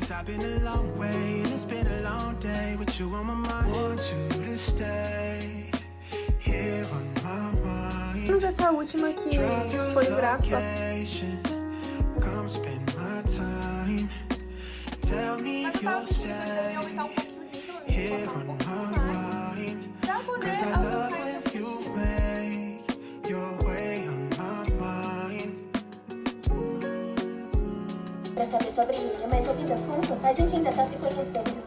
'cause I've been a long way and it's been a long day with you on my mind. Want you to stay here on my mind. Vamos essa última que foi gráfica. Come spend my time. Tell me you'll stay here on my mind. 'Cause I love when you make your way on my mind. Pra saber sobre ele, mas no fim das contas, a gente ainda tá se conhecendo.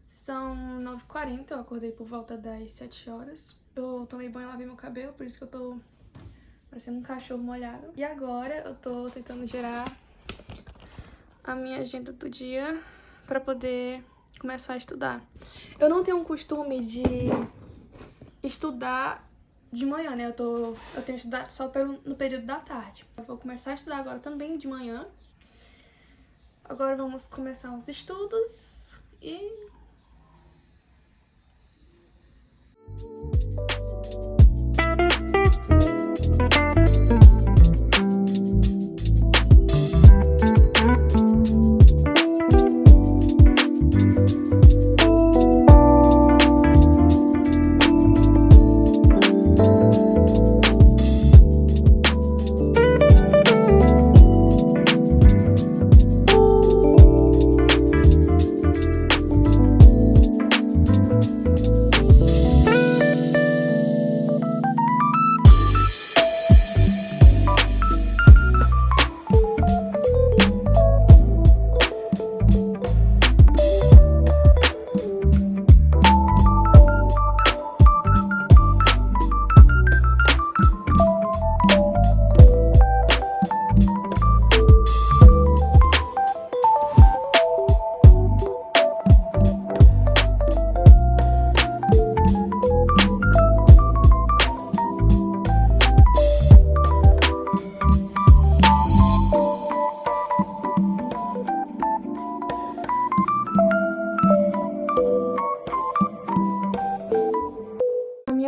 São 9h40, eu acordei por volta das 7 horas. Eu tomei banho e lavei meu cabelo, por isso que eu tô parecendo um cachorro molhado. E agora eu tô tentando gerar a minha agenda do dia pra poder começar a estudar. Eu não tenho um costume de estudar de manhã, né? Eu tenho estudado só no período da tarde. Eu vou começar a estudar agora também de manhã. Agora vamos começar os estudos e...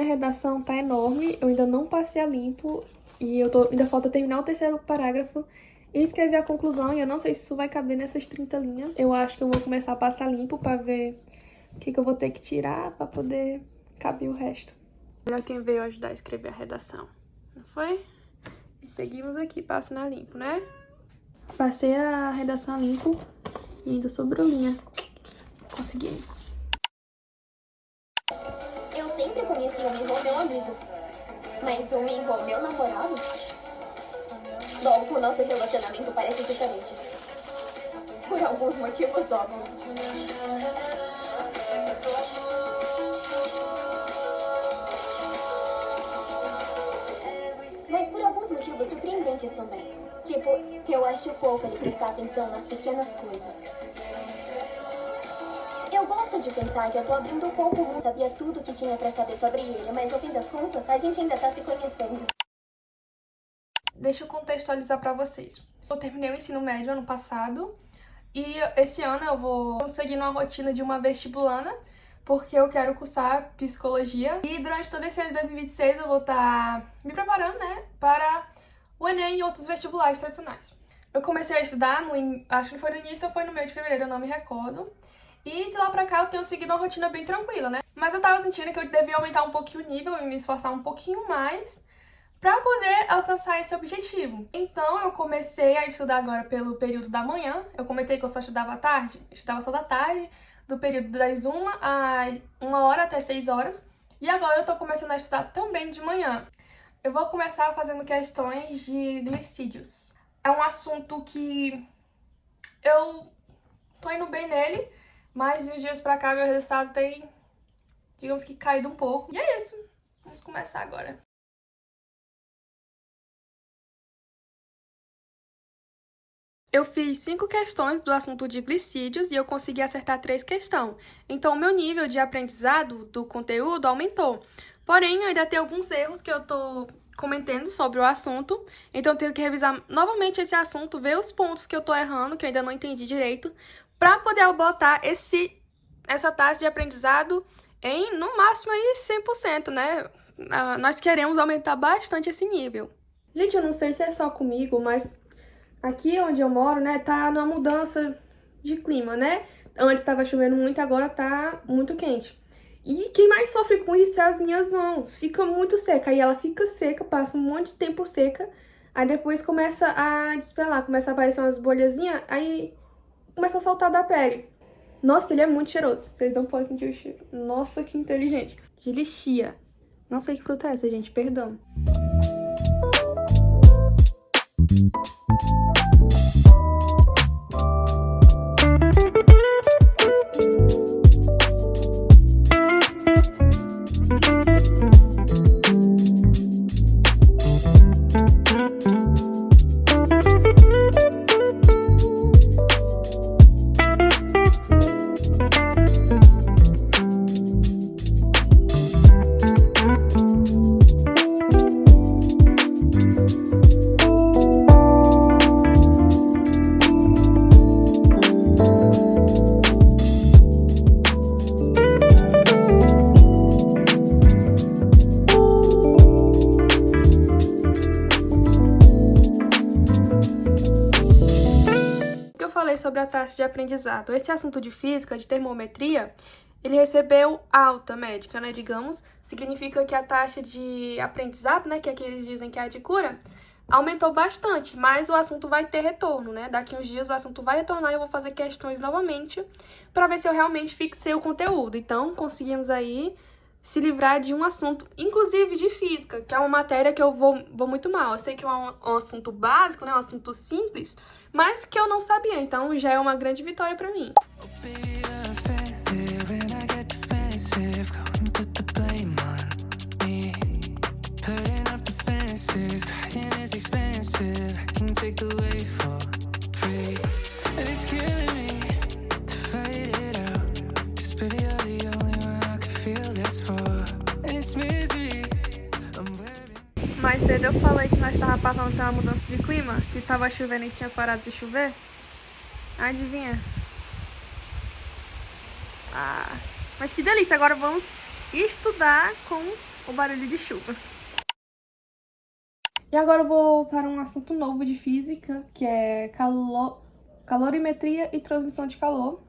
redação tá enorme, eu ainda não passei a limpo e ainda falta terminar o terceiro parágrafo e escrever a conclusão, e eu não sei se isso vai caber nessas 30 linhas. Eu acho que eu vou começar a passar limpo pra ver o que eu vou ter que tirar pra poder caber o resto. Olha quem veio ajudar a escrever a redação, não foi? E seguimos aqui, passa na limpo, né? Passei a redação a limpo e ainda sobrou linha. Conseguimos. Eu sempre conheci o Minho meu amigo. Mas o Minho meu namorado? Bom, o nosso relacionamento parece diferente. Por alguns motivos óbvios. Mas por alguns motivos surpreendentes também. Tipo, eu acho fofo ele prestar atenção nas pequenas coisas. Eu gosto de pensar que eu tô abrindo um pouco o mundo. Sabia tudo que tinha pra saber sobre ele, mas no fim das contas, a gente ainda tá se conhecendo. Deixa eu contextualizar pra vocês. Eu terminei o ensino médio ano passado e esse ano eu vou seguir uma rotina de uma vestibulana, porque eu quero cursar psicologia. E durante todo esse ano de 2026 eu vou estar me preparando, né, para o Enem e outros vestibulares tradicionais. Eu comecei a estudar, acho que foi no início ou foi no meio de fevereiro, eu não me recordo. E de lá pra cá eu tenho seguido uma rotina bem tranquila, né? Mas eu tava sentindo que eu devia aumentar um pouquinho o nível e me esforçar um pouquinho mais pra poder alcançar esse objetivo. Então eu comecei a estudar agora pelo período da manhã. Eu comentei que eu só estudava à tarde. Eu estudava só da tarde, do período das 1h até 6 horas. E agora eu tô começando a estudar também de manhã. Eu vou começar fazendo questões de glicídios. É um assunto que eu tô indo bem nele, mas de uns dias pra cá meu resultado tem, digamos que, caído um pouco. E é isso. Vamos começar agora. Eu fiz 5 questões do assunto de glicídios e eu consegui acertar 3 questões. Então, o meu nível de aprendizado do conteúdo aumentou. Porém, eu ainda tenho alguns erros que eu tô comentando sobre o assunto. Então, eu tenho que revisar novamente esse assunto, ver os pontos que eu tô errando, que eu ainda não entendi direito, pra poder botar esse essa taxa de aprendizado em, no máximo, aí 100%, né? Nós queremos aumentar bastante esse nível. Gente, eu não sei se é só comigo, mas aqui onde eu moro, né, tá numa mudança de clima, né? Antes estava chovendo muito, agora tá muito quente. E quem mais sofre com isso é as minhas mãos. Fica muito seca, aí ela fica seca, passa um monte de tempo seca, aí depois começa a despelar, começa a aparecer umas bolhazinhas, aí começa a saltar da pele. Nossa, ele é muito cheiroso, vocês não podem sentir o cheiro. Nossa, que inteligente. De lixia. Não sei que fruta é essa, gente, perdão. Sobre a taxa de aprendizado. Esse assunto de física, de termometria, ele recebeu alta médica, né, digamos. Significa que a taxa de aprendizado, né, que é que eles dizem que é a de cura, aumentou bastante, mas o assunto vai ter retorno, né? Daqui uns dias o assunto vai retornar e eu vou fazer questões novamente para ver se eu realmente fixei o conteúdo. Então, conseguimos aí se livrar de um assunto, inclusive de física, que é uma matéria que eu vou muito mal. Eu sei que é um assunto básico, né, um assunto simples, mas que eu não sabia, então já é uma grande vitória pra mim. Mais cedo eu falei que nós estávamos passando por uma mudança de clima, que estava chovendo e tinha parado de chover. Adivinha? Ah, mas que delícia! Agora vamos estudar com o barulho de chuva. E agora eu vou para um assunto novo de física, que é calorimetria e transmissão de calor.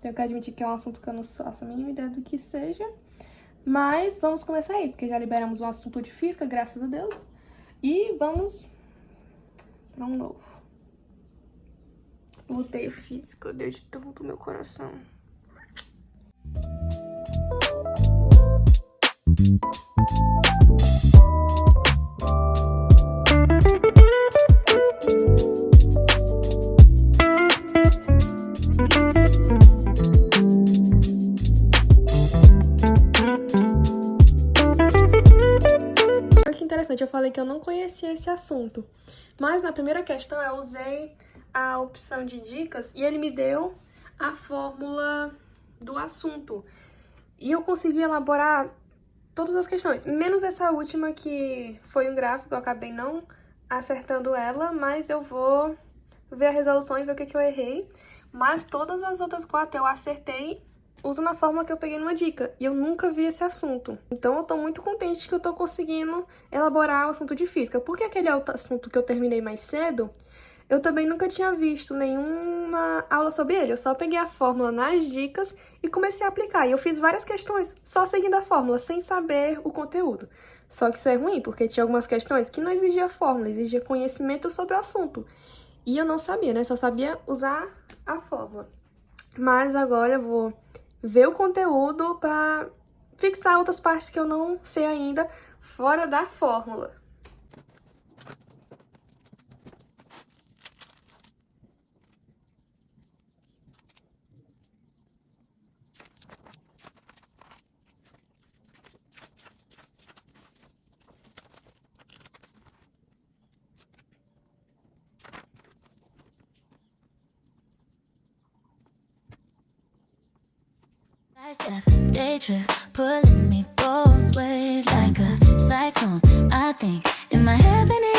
Tenho que admitir que é um assunto que eu não faço a mínima ideia do que seja. Mas vamos começar aí, porque já liberamos um assunto de física, graças a Deus. E vamos para um novo. Eu odeio física, eu odeio de todo o meu coração. Eu falei que eu não conhecia esse assunto, mas na primeira questão eu usei a opção de dicas e ele me deu a fórmula do assunto. E eu consegui elaborar todas as questões, menos essa última que foi um gráfico, eu acabei não acertando ela, mas eu vou ver a resolução e ver o que eu errei. Mas todas as outras 4 eu acertei usando a fórmula que eu peguei numa dica, e eu nunca vi esse assunto. Então eu tô muito contente que eu tô conseguindo elaborar o assunto de física, porque aquele outro assunto que eu terminei mais cedo, eu também nunca tinha visto nenhuma aula sobre ele. Eu só peguei a fórmula nas dicas e comecei a aplicar. E eu fiz várias questões só seguindo a fórmula, sem saber o conteúdo. Só que isso é ruim, porque tinha algumas questões que não exigia fórmula, exigia conhecimento sobre o assunto. E eu não sabia, né? Só sabia usar a fórmula. Mas agora eu vou ver o conteúdo para fixar outras partes que eu não sei ainda fora da fórmula. Day trip, pulling me both ways like a cyclone. I think, am I having it?